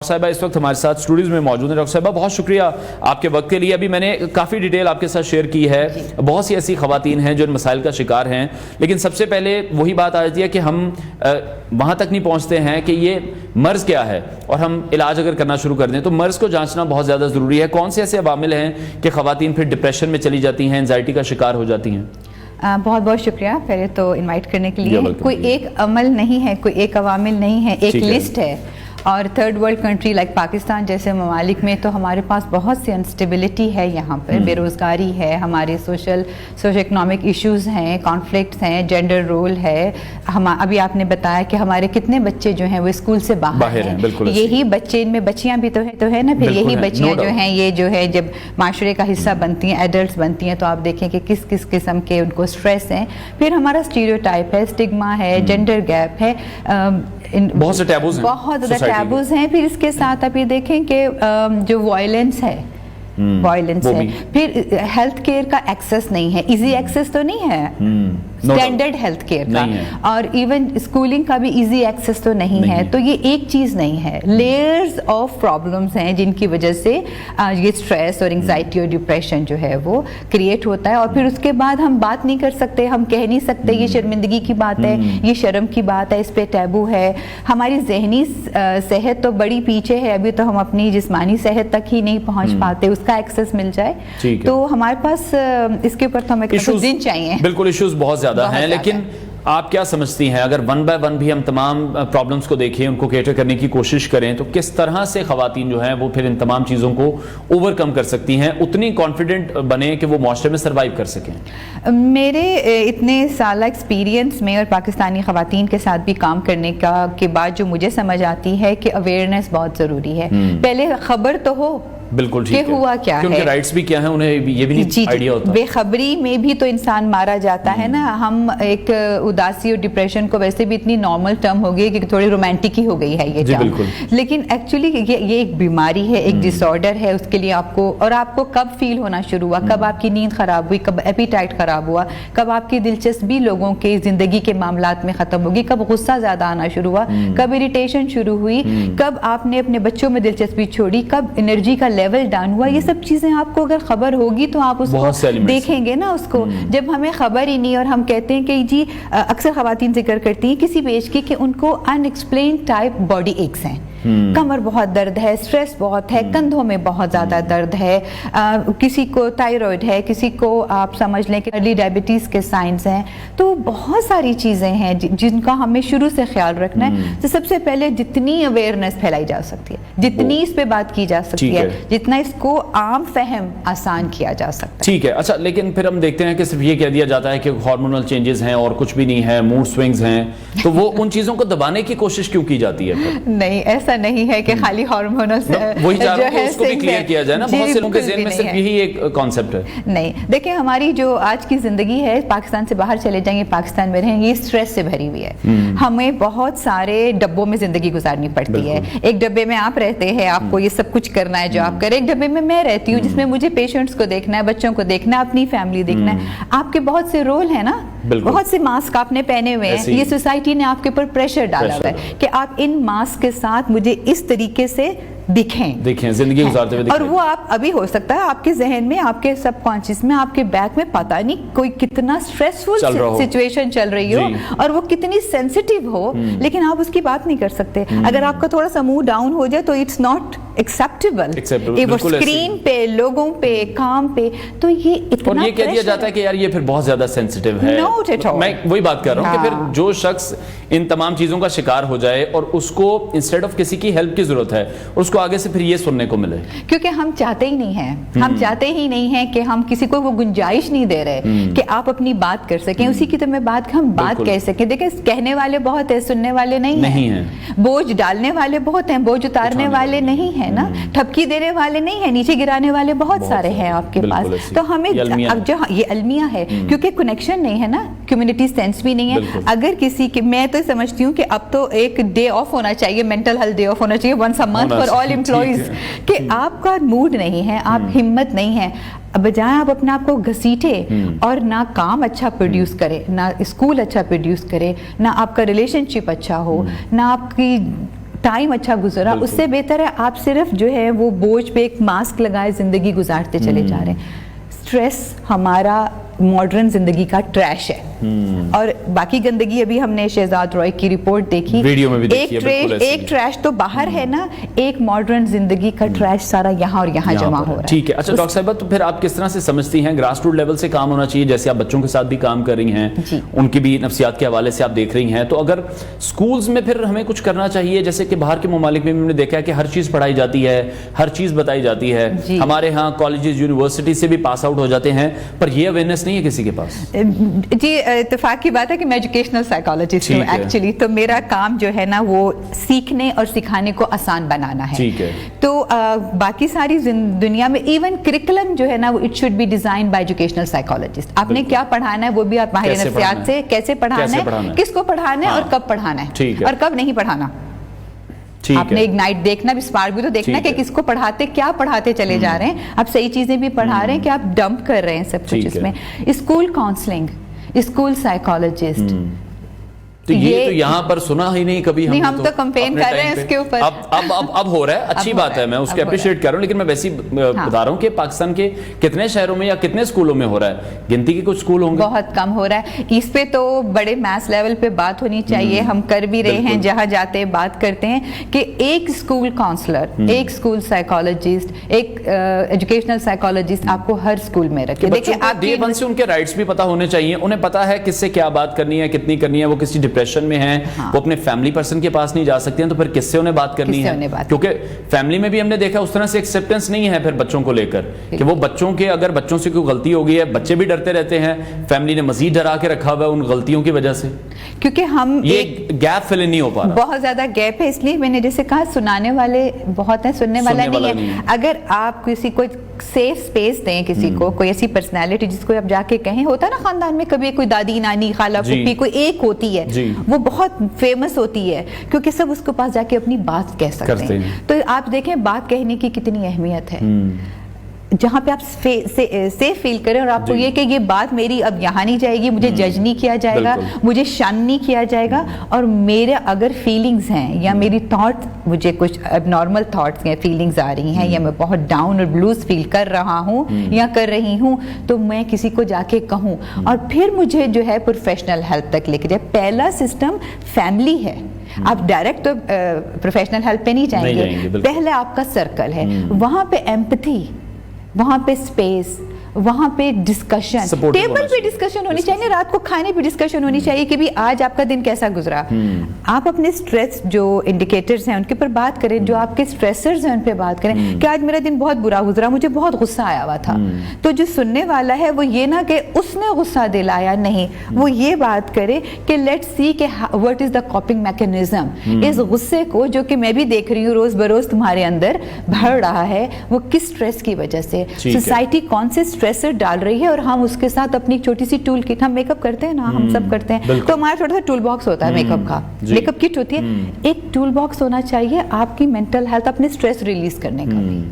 صاحبہ اس وقت ہمارے ساتھ اسٹوڈیوز میں موجود ہیں۔ ڈاکٹر صاحبہ بہت شکریہ آپ کے وقت کے لیے۔ ابھی میں نے کافی ڈیٹیل آپ کے ساتھ شیئر کی ہے، بہت سی ایسی خواتین ہیں جو ان مسائل کا شکار ہیں، لیکن سب سے پہلے وہی بات آ جاتی ہے کہ ہم وہاں تک نہیں پہنچتے ہیں کہ یہ مرض کیا ہے، اور ہم علاج اگر کرنا شروع کر دیں تو مرض کو جانچنا بہت زیادہ ضروری ہے۔ کون سے ایسے عوامل ہیں کہ خواتین پھر ڈپریشن میں چلی جاتی ہیں، انزائٹی کا شکار ہو جاتی ہیں؟ بہت بہت شکریہ پہلے تو انوائٹ کرنے کے لیے۔ کوئی ایک عمل نہیں ہے، کوئی ایک عوامل نہیں ہے، ایک لسٹ ہے۔ اور third world country like Pakistan جیسے ممالک میں تو ہمارے پاس بہت سی انسٹیبلٹی ہے، یہاں پر بے روزگاری ہے، ہمارے سوشل اکنامک ایشوز ہیں، کانفلکٹس ہیں، جینڈر رول ہے۔ ابھی آپ نے بتایا کہ ہمارے کتنے بچے جو ہیں وہ اسکول سے باہر ہیں، یہی بچے، ان میں بچیاں بھی تو ہے نا، پھر یہی بچیاں جو ہیں یہ جو ہے جب معاشرے کا حصہ بنتی ہیں، ایڈلٹس بنتی ہیں، تو آپ دیکھیں کہ کس کس قسم کے ان کو سٹریس ہیں۔ پھر ہمارا اسٹیریوٹائپ ہے، اسٹگما ہے، جینڈر گیپ ہے، بہت سے ٹیبوز ہیں، بہت زیادہ ٹیبوز ہیں۔ پھر اس کے ساتھ آپ یہ دیکھیں کہ جو وائلنس ہے، پھر ہیلتھ کیئر کا ایکسس نہیں ہے، ایزی ایکسس تو نہیں ہے اسٹینڈرڈ ہیلتھ کیئر کا، اور ایون اسکولنگ کا بھی ایزی ایکسس تو نہیں ہے۔ تو یہ ایک چیز نہیں ہے، لیئرز آف پرابلمز ہیں جن کی وجہ سے یہ اسٹریس اور انگزائٹی اور ڈپریشن جو ہے وہ کریٹ ہوتا ہے۔ اور پھر اس کے بعد ہم بات نہیں کر سکتے، ہم کہہ نہیں سکتے، یہ شرمندگی کی بات ہے، یہ شرم کی بات ہے، اس پہ ٹیبو ہے۔ ہماری ذہنی صحت تو بڑی پیچھے ہے، ابھی تو ہم اپنی جسمانی صحت تک ہی نہیں پہنچ پاتے، اس کا ایکسس مل جائے تو ہمارے پاس اس کے اوپر تو ہمیں کچھ دن چاہیے۔ بالکل ایشوز بہت زیادہ ہیں، لیکن آپ کیا سمجھتی ہیں اگر ون بائی ون بھی ہم تمام پرابلمز کو دیکھیں، ان کو کیٹر کرنے کی کوشش کریں، تو کس طرح سے خواتین جو ہیں وہ پھر ان تمام چیزوں کو اوور کم کر سکتی ہیں، اتنی کانفیڈنٹ بنیں کہ وہ معاشرے میں سروائیو کر سکیں؟ میرے اتنے سالہ ایکسپیرینس میں اور پاکستانی خواتین کے ساتھ بھی کام کرنے کے بعد جو مجھے سمجھ آتی ہے کہ اویئرنیس بہت ضروری ہے۔ پہلے خبر تو ہو بالکل کہ ہوا کیا ہے، ان کے رائٹس بھی کیا ہیں، انہیں یہ بھی نہیں آئیڈیا ہوتا۔ بے خبری میں بھی تو انسان مارا جاتا ہے نا۔ ہم ایک اداسی اور ڈپریشن کو ویسے بھی اتنی نارمل ٹرم ہو گئی کہ تھوڑی رومانٹک ہی ہو گئی ہے یہ ٹرم، لیکن ایکچولی یہ ایک بیماری ہے، ایک ڈس آرڈر ہے۔ اس کے لیے آپ کو کب فیل ہونا شروع ہوا، کب آپ کی نیند خراب ہوئی، کب ایپیٹائٹ خراب ہوا، کب آپ کی دلچسپی لوگوں کے زندگی کے معاملات میں ختم ہوگی، کب غصہ زیادہ آنا شروع ہوا، کب اریٹیشن شروع ہوئی، کب آپ نے اپنے بچوں میں دلچسپی چھوڑی، کب انرجی کا لیول ڈاؤن ہوا، یہ سب چیزیں آپ کو اگر خبر ہوگی تو آپ اس کو دیکھیں گے نا اس کو۔ جب ہمیں خبر ہی نہیں اور ہم کہتے ہیں کہ جی، اکثر خواتین ذکر کرتی ہیں کسی بھی ایج کی کہ ان کو ان ایکسپلینڈ ٹائپ باڈی ایکس ہیں، کمر بہت درد ہے، سٹریس بہت ہے، کندھوں میں بہت زیادہ درد ہے، کسی کو تائرائڈ ہے، کسی کو آپ سمجھ لیں کہ ارلی ڈائبٹیز کے سائنس ہیں۔ تو بہت ساری چیزیں ہیں جن کا ہمیں شروع سے خیال رکھنا ہے۔ تو سب سے پہلے جتنی اویئرنیس پھیلائی جا سکتی ہے، جتنی اس پہ بات کی جا سکتی ہے، جتنا اس کو عام فہم آسان کیا جا سکتا ہے۔ ٹھیک ہے، اچھا، لیکن پھر ہم دیکھتے ہیں کہ صرف یہ کہہ دیا جاتا ہے کہ ہارمونل چینجز ہیں اور کچھ بھی نہیں ہے، موڈ سوئنگز ہیں، تو وہ ان چیزوں کو دبانے کی کوشش کیوں کی جاتی ہے؟ نہیں، ایسا نہیں ہے کہ خالی ہارمونل وہی چاہ رہا ہوں اس کو بھی کلیئر کیا جائے نا، بہت سے لوگوں کے ذہن میں صرف یہی ایک کانسیپٹ ہے۔ نہیں، دیکھیں ہماری جو آج کی زندگی ہے، پاکستان سے باہر چلے جائیں، پاکستان میں رہیں، یہ سٹریس سے بھری ہوئی ہے۔ ہمیں بہت سارے ڈبوں میں زندگی گزارنی پڑتی ہے۔ ایک ڈبے میں آپ رہتے ہیں، آپ کو یہ سب کچھ کرنا ہے جو آپ کریں، ایک ڈبے میں رہتی ہوں جس میں مجھے پیشنٹس کو دیکھنا ہے، بچوں کو دیکھنا ہے، اپنی فیملی دیکھنا ہے۔ آپ کے بہت سے رول ہیں نا، بہت سے ماسک آپ نے پہنے ہوئے ہیں، یہ سوسائٹی نے آپ کے اوپر پریشر ڈالا ہوا ہے کہ آپ ان ماسک کے ساتھ مجھے اس طریقے سے دکھیں زندگی گزارتے ہوئے، اور وہ آپ ابھی ہو سکتا ہے آپ کے ذہن میں، آپ کے سب کانشیس میں، آپ کے بیک میں پتہ نہیں کوئی کتنا سٹریسفل سچویشن چل رہی ہو اور وہ کتنی سینسٹیو ہو، لیکن آپ اس کی بات نہیں کر سکتے۔ اگر آپ کا تھوڑا سا موڈ ڈاؤن ہو جائے تو اٹس ناٹ ایکسیپٹیبل، وہ اسکرین پہ، لوگوں پہ، کام پہ، تو یہ اتنا، اور یہ کہہ دیا جاتا ہے کہ یار یہ پھر بہت زیادہ سینسٹیو ہے۔ میں وہی بات کر رہا ہوں کہ پھر جو شخص ان تمام چیزوں کا شکار ہو جائے اور اس کو انسٹیڈ آف کسی کی ہیلپ کی ضرورت ہے، اس کو آگے سے پھر یہ سننے کو ملے، کیونکہ ہم چاہتے ہی نہیں ہیں، ہم چاہتے ہی نہیں ہیں کہ ہم کسی کو وہ گنجائش نہیں دے رہے کہ آپ اپنی بات کر سکیں، اسی کی تو میں ہم بات کہہ سکیں۔ دیکھیں کہنے والے بہت ہیں، سننے والے نہیں ہیں، بوجھ ڈالنے والے بہت ہیں، بوجھ اتارنے والے نہیں ہیں نا، ٹھپکی دینے والے نہیں ہیں، نیچے گرانے والے بہت سارے ہیں آپ کے پاس۔ تو ہمیں اب جو یہ المیہ ہے، کیونکہ کنیکشن نہیں ہے نا، کمیونٹی سینس بھی نہیں ہے۔ اگر کسی کے، میں تو سمجھتی ہوں کہ اب تو ایک ڈے آف ہونا چاہیے، مینٹل ہیلتھ ڈے آف ہونا چاہیے once a month for all employees, کہ آپ کا موڈ نہیں ہے، آپ ہمت نہیں ہے، بجائے آپ اپنے آپ کو گھسیٹے اور نہ کام اچھا پروڈیوس کرے، نہ اسکول اچھا پروڈیوس کرے، نہ آپ کا ریلیشن شپ اچھا ہو، نہ آپ کی ٹائم اچھا گزرا, اس سے بہتر ہے آپ صرف جو ہے وہ بوجھ پہ ایک ماسک لگائے زندگی گزارتے چلے جا رہے ہیں. اسٹریس ہمارا ماڈرن زندگی کا ٹریش ہے, اور باقی گندگی ابھی ہم نے شہزاد روئے کی رپورٹ دیکھی, ویڈیو میں بھی دیکھی ہے, ایک ٹریش تو باہر ہے نا, ایک ماڈرن زندگی کا ٹریش سارا یہاں اور یہاں جمع ہو رہا ہے. ٹھیک ہے. اچھا ڈاکٹر صاحبہ, تو پھر آپ کس طرح سے سمجھتی ہیں گراس روٹ لیول سے کام ہونا چاہیے, جیسے آپ بچوں کے ساتھ بھی کام کر رہی ہیں, ان کی بھی نفسیات کے حوالے سے آپ دیکھ رہی ہیں, تو اگر اسکولز میں پھر ہمیں کچھ کرنا چاہیے, جیسے کہ باہر کے ممالک میں بھی ہم نے دیکھا ہے کہ ہر چیز پڑھائی جاتی ہے, ہر چیز بتائی جاتی ہے, ہمارے ہاں کالجز یونیورسٹی سے بھی پاس آؤٹ ہو جاتے ہیں, پر یہ اویئرنیس نہیں ہے کسی کے پاس. جی اتفاق کی بات ہے کہ میں ایجوکیشنل سائیکالوجسٹ ہوں ایکچولی, تو میرا کام جو ہے نا وہ سیکھنے اور سکھانے کو آسان بنانا ہے. تو باقی ساری دنیا میں ایون کریکولم جو ہے نا وہ it should be design by educational psychologist. آپ نے کیا پڑھانا ہے وہ بھی آپ ماہر نفسیات سے, کیسے پڑھانا ہے, کس کو پڑھانا ہے اور کب پڑھانا ہے اور کب نہیں پڑھانا. آپ نے اگنائٹ دیکھنا بھی, اسپارک بھی تو دیکھنا کہ کس کو پڑھاتے, کیا پڑھاتے چلے جا رہے ہیں, آپ صحیح چیزیں بھی پڑھا رہے ہیں کہ آپ ڈمپ کر رہے ہیں سب کچھ اس میں. اسکول کاؤنسلنگ, اسکول سائیکالوجسٹ, تو یہ تو یہاں پر سنا ہی نہیں کبھی. ہم تو کمپین کر رہے ہیں اس کے اوپر, اب ہو رہا ہے, اچھی بات ہے, میں اس کو اپریشیٹ کر رہا ہوں, لیکن میں ویسے بتا رہا ہوں کہ پاکستان کے کتنے شہروں میں یا کتنے اسکولوں میں ہو رہا ہے, گنتی کے کچھ اسکول ہوں گے, بہت کم ہو رہا ہے. اس پہ تو بڑے میس لیول پہ بات ہونی چاہیے, ہم کر بھی رہے ہیں, جہاں جاتے ہیں بات کرتے ہیں کہ ایک اسکول کاؤنسلر, ایک اسکول سائیکالوجسٹ, ایک ایجوکیشنل سائیکالوجسٹ آپ کو ہر اسکول میں رکھے. دیکھیں آپ ڈے ون سے ان کے رائٹس بھی پتا ہونے چاہیے, انہیں پتا ہے کس سے کیا بات کرنی ہے, کتنی کرنی ہے, وہ کسی ڈپریشن میں ہیں, وہ اپنے فیملی پرسن کے پاس نہیں جا سکتے ہیں, تو پھر کس سے انہیں بات کرنی ہے, کیونکہ فیملی میں بھی ہم نے دیکھا اس طرح سے ایکسیپٹنس نہیں ہے پھر بچوں کو لے کر, کہ وہ بچوں کے اگر بچوں سے کوئی غلطی ہو گئی ہے, بچے بھی ڈرتے رہتے ہیں, فیملی نے مزید ڈرا کے رکھا ہوا ہے ان غلطیوں کی وجہ سے, کیونکہ ہم یہ گیپ فل نہیں ہو پا رہا, بہت زیادہ گیپ ہے. اس لیے میں نے جیسے کہا سنانے والے بہت ہیں, سننے والا نہیں ہے. اگر آپ کسی کو سیف اسپیس دیں, کسی کو کوئی ایسی پرسنالٹی جس کو آپ جا کے کہیں, ہوتا ہے نا خاندان میں کبھی کوئی دادی نانی خالہ پھوپھی کوئی ایک ہوتی ہے, وہ بہت فیمس ہوتی ہے کیونکہ سب اس کے پاس جا کے اپنی بات کہہ سکتے ہیں. تو آپ دیکھیں بات کہنے کی کتنی اہمیت ہے, جہاں پہ آپ سیف فیل کریں, اور آپ کو یہ کہ یہ بات میری اب یہاں نہیں جائے گی, مجھے جج نہیں کیا جائے گا, مجھے شن نہیں کیا جائے گا, اور میرے اگر فیلنگز ہیں یا میری تھاٹ, مجھے کچھ اب نارمل تھاٹس ہیں, فیلنگز آ رہی ہیں, یا میں بہت ڈاؤن اور بلوز فیل کر رہا ہوں یا کر رہی ہوں, تو میں کسی کو جا کے کہوں, اور پھر مجھے جو ہے پروفیشنل ہیلپ تک لے کے جائے. پہلا سسٹم فیملی ہے, آپ ڈائریکٹ تو پروفیشنل ہیلپ پہ نہیں جائیں گے, پہلے آپ کا سرکل ہے, وہاں پہ ایمپتھی, وہاں پہ اسپیس, وہاں پہ ڈسکشن, ٹیبل پہ ڈسکشن ہونی چاہیے, رات کو کھانے پہ ڈسکشن ہونی چاہیے کہ بھی آج آپ کا دن کیسا گزرا. آپ اپنے سٹریس جو انڈیکیٹرز ہیں ان کے پر بات کریں, جو آپ کے سٹریسرز ہیں ان پہ بات کریں کہ آج میرا دن بہت برا گزرا, مجھے بہت غصہ آیا ہوا تھا. تو جو سننے والا ہے وہ یہ نہ کہ اس نے غصہ دلایا, نہیں, وہ یہ بات کرے کہ لیٹ سی کہ what is the coping mechanism, اس غصے کو جو کہ میں بھی دیکھ رہی ہوں روز بروز تمہارے اندر بڑھ رہا ہے, وہ کس سٹریس کی وجہ سے, سوسائٹی کون سے اسٹریسر ڈال رہی ہے, اور ہم اس کے ساتھ اپنی چھوٹی سی ٹول کٹ, ہم میک اپ کرتے ہیں نا, ہم سب کرتے ہیں, تو ہمارا چھوٹا سا ٹول باکس ہوتا ہے میک اپ کا, میک اپ کٹ ہوتی ہے, ایک ٹول باکس ہونا چاہیے آپ کی مینٹل ہیلتھ, اپنے اسٹریس ریلیز کرنے کا بھی.